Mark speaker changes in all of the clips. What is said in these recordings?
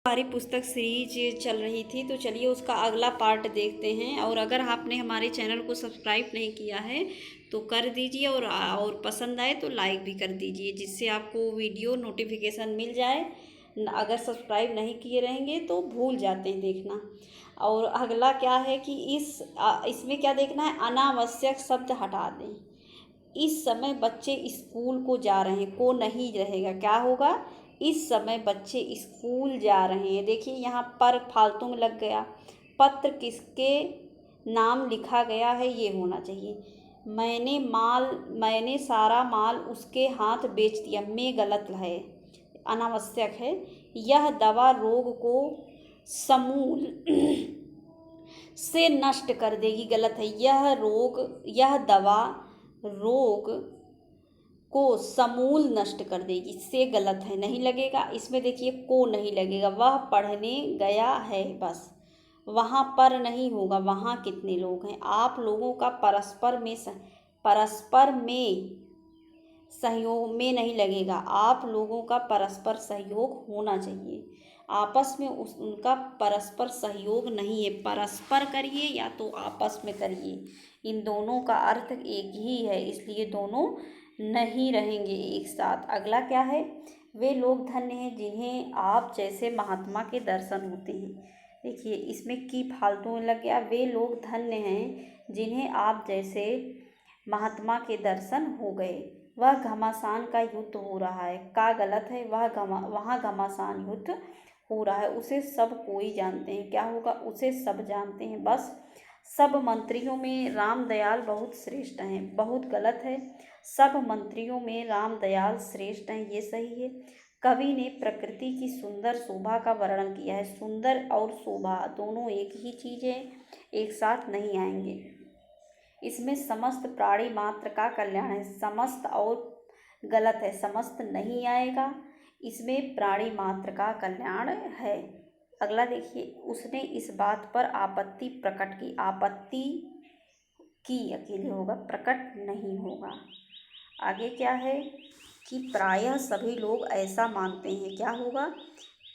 Speaker 1: हमारी पुस्तक सीरीज चल रही थी, तो चलिए उसका अगला पार्ट देखते हैं। और अगर आपने हमारे चैनल को सब्सक्राइब नहीं किया है तो कर दीजिए, और पसंद आए तो लाइक भी कर दीजिए, जिससे आपको वीडियो नोटिफिकेशन मिल जाए। अगर सब्सक्राइब नहीं किए रहेंगे तो भूल जाते हैं देखना। और अगला क्या है कि इसमें क्या देखना है, अनावश्यक शब्द हटा दें। इस समय बच्चे स्कूल को जा रहे हैं, को नहीं रहेगा, क्या होगा, इस समय बच्चे स्कूल जा रहे हैं। देखिए यहाँ पर फालतू में लग गया। पत्र किसके नाम लिखा गया है ये होना चाहिए। मैंने सारा माल उसके हाथ बेच दिया, में गलत है, अनावश्यक है। यह दवा रोग को समूल से नष्ट कर देगी, गलत है। यह दवा रोग को समूल नष्ट कर देगी, से गलत है, नहीं लगेगा। इसमें देखिए को नहीं लगेगा। वह पढ़ने गया है, बस वहाँ पर नहीं होगा। वहाँ कितने लोग हैं, आप लोगों का परस्पर में सहयोग में नहीं लगेगा। आप लोगों का परस्पर सहयोग होना चाहिए। आपस में उनका परस्पर सहयोग नहीं है। परस्पर करिए या तो आपस में करिए, इन दोनों का अर्थ एक ही है, इसलिए दोनों नहीं रहेंगे एक साथ। अगला क्या है, वे लोग धन्य हैं जिन्हें आप जैसे महात्मा के दर्शन होते हैं। देखिए इसमें की फालतू में लग गया। वे लोग धन्य हैं जिन्हें आप जैसे महात्मा के दर्शन हो गए। वह घमासान का युद्ध हो रहा है, का गलत है। वहाँ घमासान युद्ध हो रहा है, उसे सब कोई जानते हैं, क्या होगा, उसे सब जानते हैं। बस सब मंत्रियों में रामदयाल बहुत श्रेष्ठ हैं, बहुत गलत है। सब मंत्रियों में रामदयाल श्रेष्ठ हैं, ये सही है। कवि ने प्रकृति की सुंदर शोभा का वर्णन किया है। सुंदर और शोभा दोनों एक ही चीज़ें, एक साथ नहीं आएंगे। इसमें समस्त प्राणी मात्र का कल्याण है, समस्त और गलत है, समस्त नहीं आएगा। इसमें प्राणी मात्र का कल्याण है। अगला देखिए, उसने इस बात पर आपत्ति प्रकट की। आपत्ति की अकेले होगा, प्रकट नहीं होगा। आगे क्या है कि प्रायः सभी लोग ऐसा मानते हैं, क्या होगा,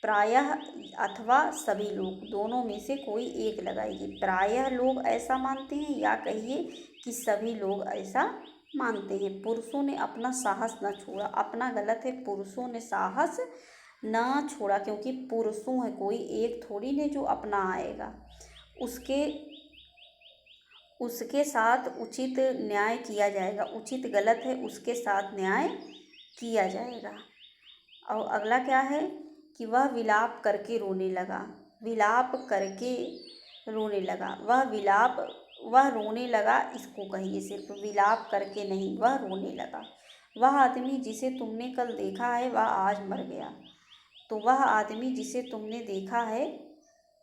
Speaker 1: प्रायः अथवा सभी लोग, दोनों में से कोई एक लगाएगी। प्रायः लोग ऐसा मानते हैं, या कहिए कि सभी लोग ऐसा मानते हैं। पुरुषों ने अपना साहस न छोड़ा, अपना गलत है, पुरुषों ने साहस न छोड़ा, क्योंकि पुरुषों है, कोई एक थोड़ी ने जो अपना आएगा। उसके साथ उचित न्याय किया जाएगा। उचित गलत है, उसके साथ न्याय किया जाएगा। और अगला क्या है कि वह विलाप करके रोने लगा। विलाप करके रोने लगा, वह रोने लगा, इसको कहिए, सिर्फ विलाप करके नहीं, वह रोने लगा। वह आदमी जिसे तुमने कल देखा है वह आज मर गया। तो वह आदमी जिसे तुमने देखा है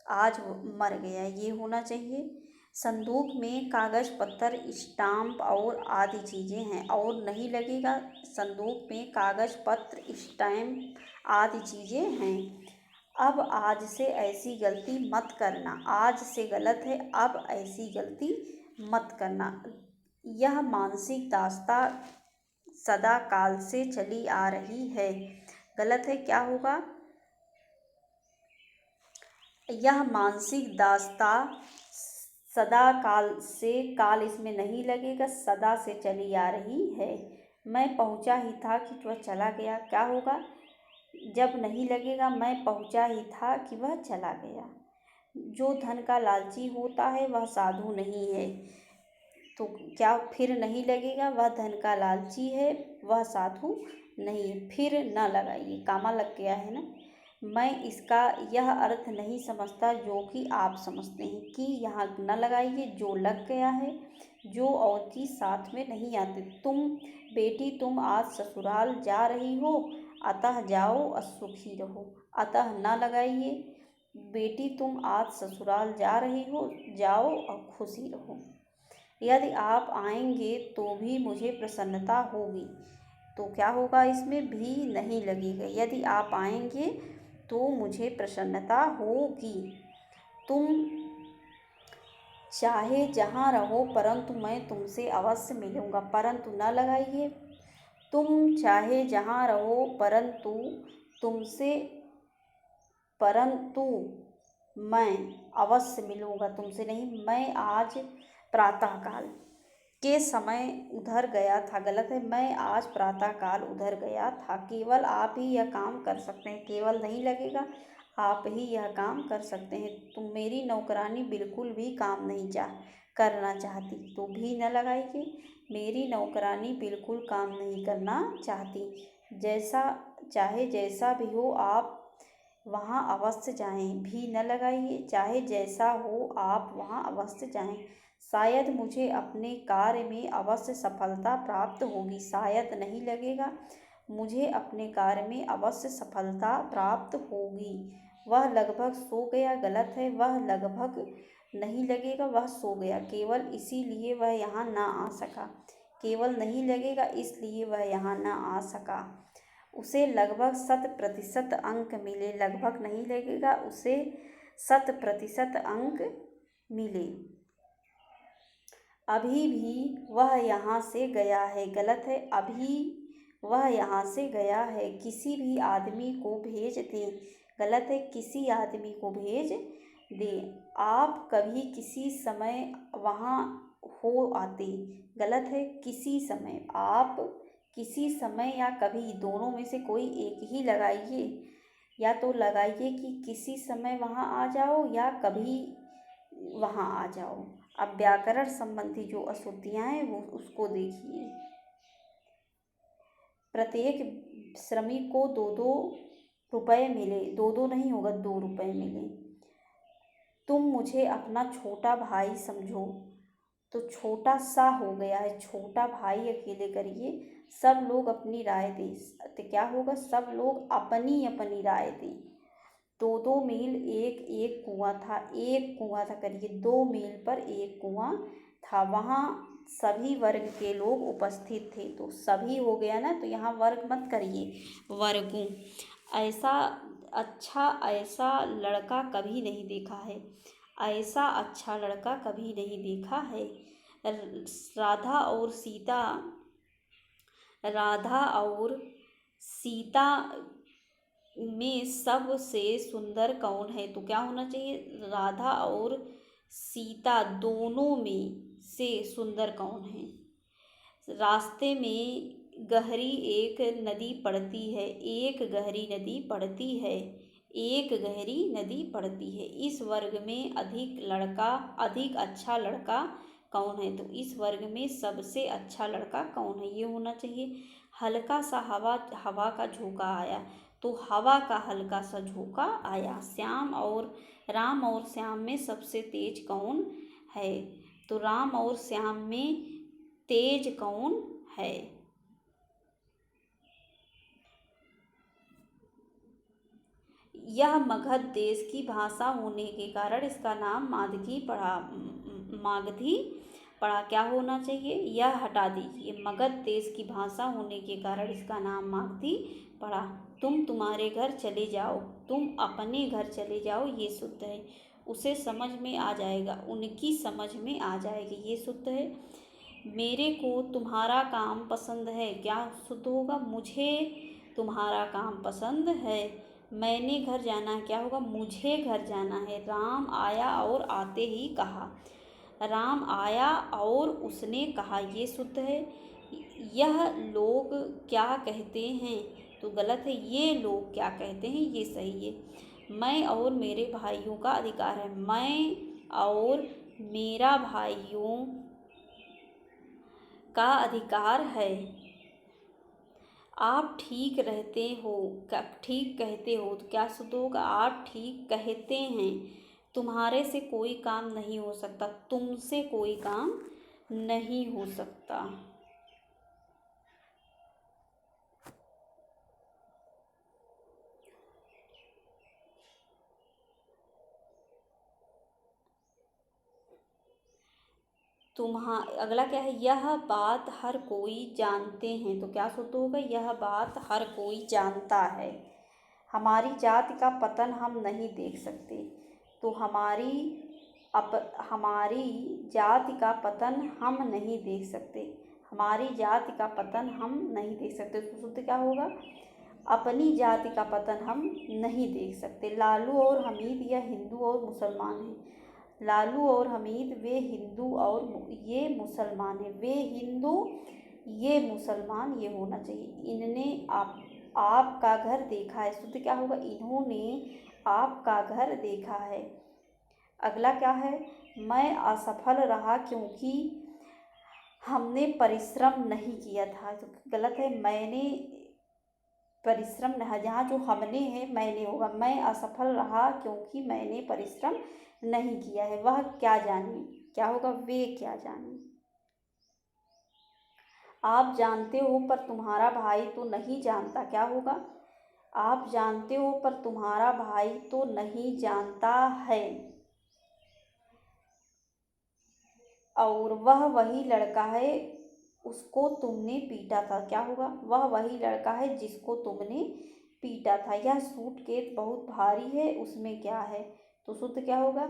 Speaker 1: आज मर गया, ये होना चाहिए। संदूक में कागज पत्तर स्टाम्प और आदि चीज़ें हैं, और नहीं लगेगा। संदूक में कागज पत्र स्टैम्प आदि चीज़ें हैं। अब आज से ऐसी गलती मत करना, आज से गलत है, अब ऐसी गलती मत करना। यह मानसिक दास्ता सदा काल से चली आ रही है, गलत है, क्या होगा, यह मानसिक दास्ता सदा काल से, काल इसमें नहीं लगेगा, सदा से चली आ रही है। मैं पहुंचा ही था कि वह चला गया, क्या होगा, जब नहीं लगेगा, मैं पहुंचा ही था कि वह चला गया। जो धन का लालची होता है वह साधु नहीं है, तो क्या फिर नहीं लगेगा, वह धन का लालची है, वह साधु नहीं। फिर न लगाइए, कामा लग गया है ना। मैं इसका यह अर्थ नहीं समझता जो कि आप समझते हैं, कि यहाँ न लगाइए, जो लग गया है, जो और की साथ में नहीं आते। बेटी तुम आज ससुराल जा रही हो, अतः जाओ और सुखी रहो। अतः न लगाइए, बेटी तुम आज ससुराल जा रही हो, जाओ और खुशी रहो। यदि आप आएंगे तो भी मुझे प्रसन्नता होगी, तो क्या होगा, इसमें भी नहीं लगेगा। यदि आप आएंगे तो मुझे प्रसन्नता होगी। तुम चाहे जहाँ रहो, परंतु मैं तुमसे अवश्य मिलूँगा, परंतु न लगाइए। तुम चाहे जहाँ रहो, परंतु तुमसे परंतु मैं अवश्य मिलूँगा तुमसे। नहीं, मैं आज प्रातःकाल के समय उधर गया था। गलत है, मैं आज प्रातःकाल उधर गया था। केवल आप ही यह काम कर सकते हैं। केवल नहीं लगेगा, आप ही यह काम कर सकते हैं। तुम मेरी नौकरानी बिल्कुल भी काम नहीं करना चाहती तो भी न लगाइए। मेरी नौकरानी बिल्कुल काम नहीं करना चाहती। जैसा चाहे जैसा भी हो, आप वहाँ अवश्य जाएं, भी न लगाइए। चाहे जैसा हो, आप वहाँ अवश्य जाएं। शायद मुझे अपने कार्य में अवश्य सफलता प्राप्त होगी। शायद नहीं लगेगा, मुझे अपने कार्य में अवश्य सफलता प्राप्त होगी। वह लगभग सो गया। गलत है, वह लगभग नहीं लगेगा, वह सो गया। केवल इसीलिए वह यहाँ ना आ सका। केवल नहीं लगेगा, इसलिए वह यहाँ ना आ सका। उसे लगभग 100% अंक मिले। लगभग नहीं लगेगा, उसे 100% अंक मिले। अभी भी वह यहाँ से गया है। गलत है, अभी वह यहाँ से गया है। किसी भी आदमी को भेज दें। गलत है, किसी आदमी को भेज दें। आप कभी किसी समय वहाँ हो आते। गलत है, किसी समय। आप किसी समय या कभी, दोनों में से कोई एक ही लगाइए। या तो लगाइए कि किसी समय वहाँ आ जाओ या कभी वहाँ आ जाओ। अब व्याकरण संबंधी जो अशुद्धियाँ हैं वो उसको देखिए। प्रत्येक श्रमिक को 2-2 रुपये मिले। 2-2 नहीं होगा, 2 रुपये मिले। तुम मुझे अपना छोटा भाई समझो। तो छोटा सा हो गया है, छोटा भाई अकेले करिए। सब लोग अपनी राय दें। तो क्या होगा, सब लोग अपनी अपनी राय दें। 2-2 मील एक एक कुआं था। एक कुआं था करिए, 2 मील पर एक कुआं था। वहाँ सभी वर्ग के लोग उपस्थित थे। तो सभी हो गया ना, तो यहाँ वर्ग मत करिए, वर्गों। ऐसा अच्छा ऐसा लड़का कभी नहीं देखा है। ऐसा अच्छा लड़का कभी नहीं देखा है। राधा और सीता राधा और सीता में सबसे सुंदर कौन है? तो क्या होना चाहिए, राधा और सीता दोनों में से सुंदर कौन है? रास्ते में गहरी एक नदी पड़ती है। एक गहरी नदी पड़ती है। एक गहरी नदी पड़ती है। इस वर्ग में अधिक अच्छा लड़का कौन है? तो इस वर्ग में सबसे अच्छा लड़का कौन है, ये होना चाहिए। हल्का सा हवा का झोंका आया। तो हवा का हल्का सा झोंका आया। राम और श्याम में सबसे तेज कौन है? तो राम और श्याम में तेज कौन है? यह मगध देश की भाषा होने के कारण इसका नाम मागधी पड़ा। क्या होना चाहिए, यह हटा दीजिए। मगध देश की भाषा होने के कारण इसका नाम मागधी पड़ा। तुम तुम्हारे घर चले जाओ। तुम अपने घर चले जाओ, ये शुद्ध है। उसे समझ में आ जाएगा। उनकी समझ में आ जाएगी, ये शुद्ध है। मेरे को तुम्हारा काम पसंद है। क्या शुद्ध होगा, मुझे तुम्हारा काम पसंद है। मैंने घर जाना है। क्या होगा, मुझे घर जाना है। राम आया और आते ही कहा। राम आया और उसने कहा, ये शुद्ध है। यह लोग क्या कहते हैं? तो गलत है, ये लोग क्या कहते हैं, ये सही है। मैं और मेरे भाइयों का अधिकार है। मैं और मेरा भाइयों का अधिकार है। आप ठीक कहते हो। तो क्या शुद्ध होगा, आप ठीक कहते हैं। तुम्हारे से कोई काम नहीं हो सकता। तुमसे कोई काम नहीं हो सकता। अगला क्या है, यह बात हर कोई जानते हैं। तो क्या शुद्ध होगा, यह बात हर कोई जानता है। हमारी जाति का पतन हम नहीं देख सकते। तो हमारी जाति का पतन हम नहीं देख सकते। हमारी जाति का पतन हम नहीं देख सकते। तो शुद्ध क्या होगा, अपनी जाति का पतन हम नहीं देख सकते। लालू और हमीद यह हिंदू और मुसलमान हैं। लालू और हमीद वे हिंदू और ये मुसलमान हैं। वे हिंदू ये मुसलमान, ये होना चाहिए। इनने आपका घर देखा है। शुद्ध क्या होगा? इन्होंने आपका घर देखा है। अगला क्या है? मैं असफल रहा क्योंकि हमने परिश्रम नहीं किया था। तो गलत है, मैंने परिश्रम नहीं, जहाँ जो हमने है मैंने होगा। मैं असफल रहा क्योंकि मैंने परिश्रम नहीं किया है। वह क्या जाने, क्या होगा? वे क्या जाने। आप जानते हो पर तुम्हारा भाई तो नहीं जानता, क्या होगा? आप जानते हो पर तुम्हारा भाई तो नहीं जानता है। और वह वही लड़का है उसको तुमने पीटा था, क्या होगा? वह वही लड़का है जिसको तुमने पीटा था। यह सूटकेस बहुत भारी है, उसमें क्या है? तो शुद्ध क्या होगा?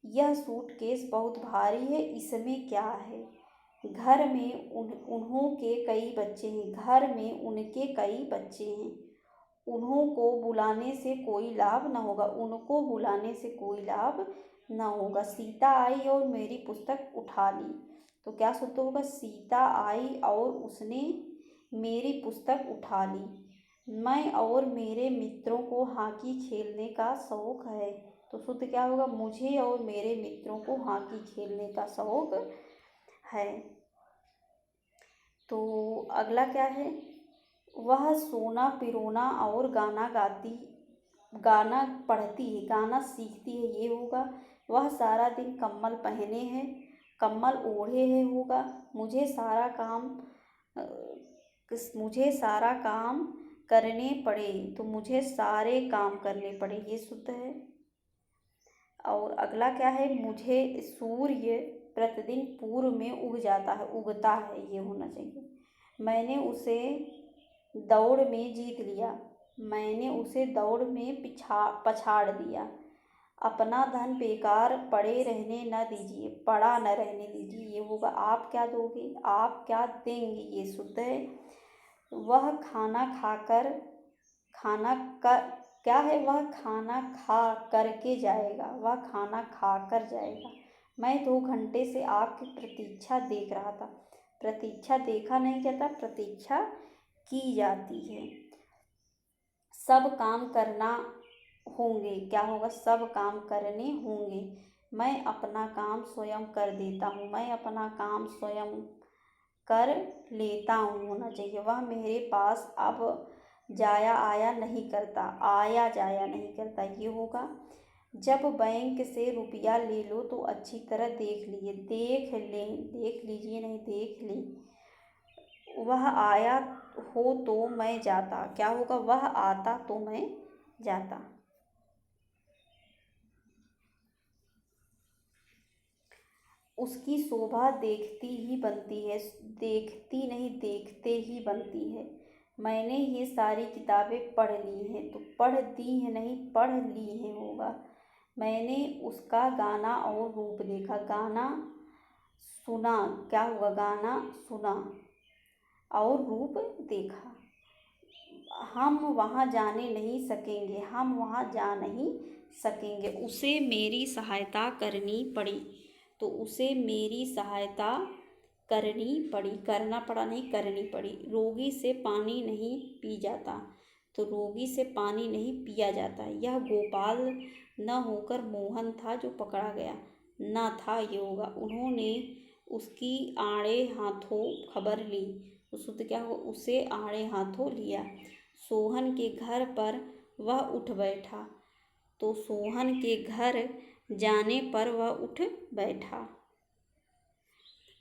Speaker 1: यह सूटकेस बहुत भारी है, इसमें क्या है? घर में उन्हों के कई बच्चे हैं। घर में उनके कई बच्चे हैं। उन्हों को बुलाने से कोई लाभ न होगा। उनको बुलाने से कोई लाभ न होगा। सीता आई और मेरी पुस्तक उठा ली। तो क्या शुद्ध होगा? सीता आई और उसने मेरी पुस्तक उठा ली। मैं और मेरे मित्रों को हॉकी खेलने का शौक है। तो शुद्ध क्या होगा? मुझे और मेरे मित्रों को हॉकी खेलने का शौक है। तो अगला क्या है? वह सोना पिरोना और गाना पढ़ती है, गाना सीखती है, ये होगा। वह सारा दिन कम्बल पहने है, कम्बल ओढ़े है, होगा। मुझे सारा काम करने पड़े, तो मुझे सारे काम करने पड़े, ये शुद्ध है। और अगला क्या है? मुझे सूर्य प्रतिदिन पूर्व में उगता है, ये होना चाहिए। मैंने उसे दौड़ में जीत लिया। मैंने उसे दौड़ में पछाड़ दिया। अपना धन बेकार पड़ा न रहने दीजिए, ये होगा। आप क्या दोगे, आप क्या देंगे, ये शुद्ध है। वह क्या है? वह खाना खा करके जाएगा। वह खाना खा कर जाएगा। मैं 2 घंटे से आपकी प्रतीक्षा देख रहा था। प्रतीक्षा देखा नहीं जाता, प्रतीक्षा की जाती है। सब काम करना होंगे, क्या होगा? सब काम करने होंगे। मैं अपना काम स्वयं कर देता हूँ। मैं अपना काम स्वयं कर लेता हूँ, होना चाहिए। वह मेरे पास अब आया जाया नहीं करता, ये होगा। जब बैंक से रुपया ले लो तो अच्छी तरह देख लीजिए नहीं, देख लें। वह आया हो तो मैं जाता, क्या होगा? वह आता तो मैं जाता। उसकी शोभा देखती ही बनती है, देखती नहीं देखते ही बनती है। मैंने ये सारी किताबें पढ़ ली हैं, तो पढ़ दी है नहीं, पढ़ ली है, होगा। मैंने उसका गाना और रूप देखा। गाना सुना, क्या होगा? गाना सुना और रूप देखा। हम वहाँ जाने नहीं सकेंगे, हम वहाँ जा नहीं सकेंगे। उसे मेरी सहायता करनी पड़ी, तो उसे मेरी सहायता करनी पड़ी, करना पड़ा नहीं, करनी पड़ी। रोगी से पानी नहीं पी जाता, तो रोगी से पानी नहीं पिया जाता। यह गोपाल न होकर मोहन था जो पकड़ा गया, न था, ये होगा। उन्होंने उसकी आड़े हाथों खबर ली, तो शुद्ध क्या हो? उसे आड़े हाथों लिया। सोहन के घर पर वह उठ बैठा, तो सोहन के घर जाने पर वह उठ बैठा।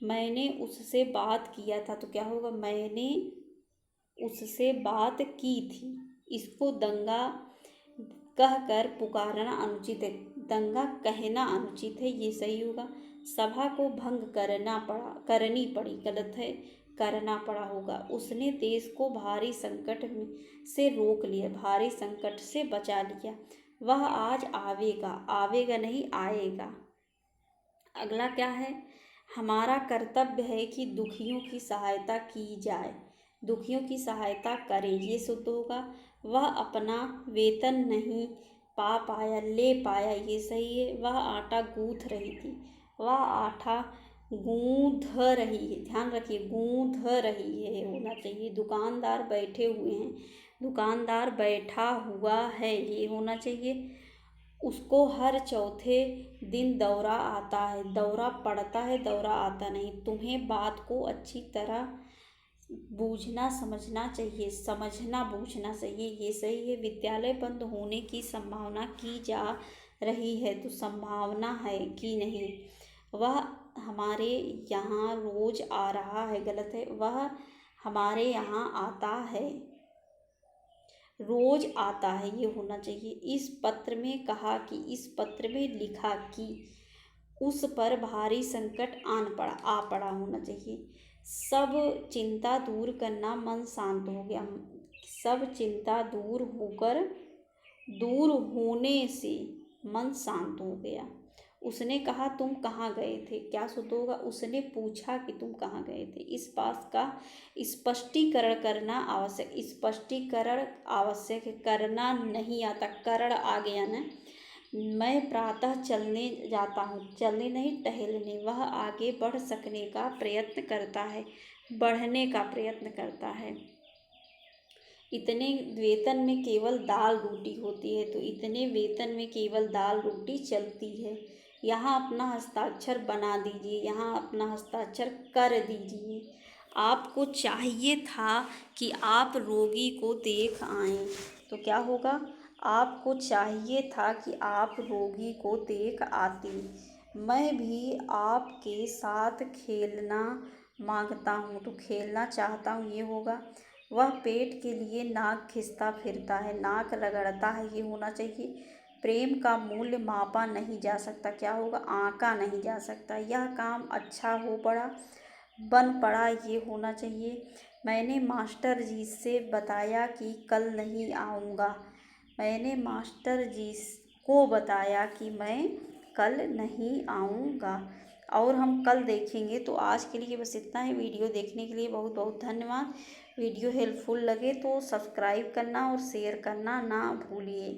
Speaker 1: मैंने उससे बात किया था, तो क्या होगा? मैंने उससे बात की थी। इसको दंगा कहकर पुकारना अनुचित है, दंगा कहना अनुचित है, ये सही होगा। सभा को भंग करनी पड़ी, गलत है, करना पड़ा, होगा। उसने देश को भारी संकट से रोक लिया, भारी संकट से बचा लिया। वह आज आवेगा नहीं, आएगा। अगला क्या है? हमारा कर्तव्य है कि दुखियों की सहायता की जाए। दुखियों की सहायता करे, ये शुद्ध होगा। वह अपना वेतन नहीं पा पाया, ले पाया, ये सही है। वह आटा गूँथ रही थी, वह आटा गूँध रही है, ध्यान रखिए, गूँध रही है होना चाहिए। दुकानदार बैठे हुए हैं, दुकानदार बैठा हुआ है, ये होना चाहिए। उसको हर चौथे दिन दौरा आता है, दौरा पड़ता है, दौरा आता नहीं। तुम्हें बात को अच्छी तरह बूझना समझना चाहिए, समझना बूझना चाहिए, ये सही है। विद्यालय बंद होने की संभावना की जा रही है, तो संभावना है कि नहीं। वह हमारे यहाँ रोज आ रहा है, गलत है। वह हमारे यहाँ आता है, रोज आता है, ये होना चाहिए। इस पत्र में कहा कि, इस पत्र में लिखा कि उस पर भारी संकट आ पड़ा होना चाहिए। सब चिंता दूर करना, मन शांत हो गया। सब चिंता दूर होने से मन शांत हो गया। उसने कहा तुम कहाँ गए थे, क्या शुद्ध होगा। उसने पूछा कि तुम कहाँ गए थे। इस बात का स्पष्टीकरण करना आवश्यक, स्पष्टीकरण आवश्यक है, करना नहीं आता, करण आ गया ना। मैं प्रातः चलने जाता हूँ, चलने नहीं टहलने। वह आगे बढ़ सकने का प्रयत्न करता है, बढ़ने का प्रयत्न करता है। इतने वेतन में केवल दाल रोटी होती है, तो इतने वेतन में केवल दाल रोटी चलती है। यहाँ अपना हस्ताक्षर बना दीजिए, यहाँ अपना हस्ताक्षर कर दीजिए। आपको चाहिए था कि आप रोगी को देख आएं, तो क्या होगा। आपको चाहिए था कि आप रोगी को देख आती। मैं भी आपके साथ खेलना मांगता हूँ, तो खेलना चाहता हूँ, ये होगा। वह पेट के लिए नाक खींचता फिरता है, नाक रगड़ता है, ये होना चाहिए। प्रेम का मूल्य मापा नहीं जा सकता, क्या होगा, आंका नहीं जा सकता। यह काम अच्छा बन पड़ा, ये होना चाहिए। मैंने मास्टर जी से बताया कि कल नहीं आऊँगा, मैंने मास्टर जी को बताया कि मैं कल नहीं आऊँगा। और हम कल देखेंगे। तो आज के लिए बस इतना ही। वीडियो देखने के लिए बहुत बहुत धन्यवाद। वीडियो हेल्पफुल लगे तो सब्सक्राइब करना और शेयर करना ना भूलिए।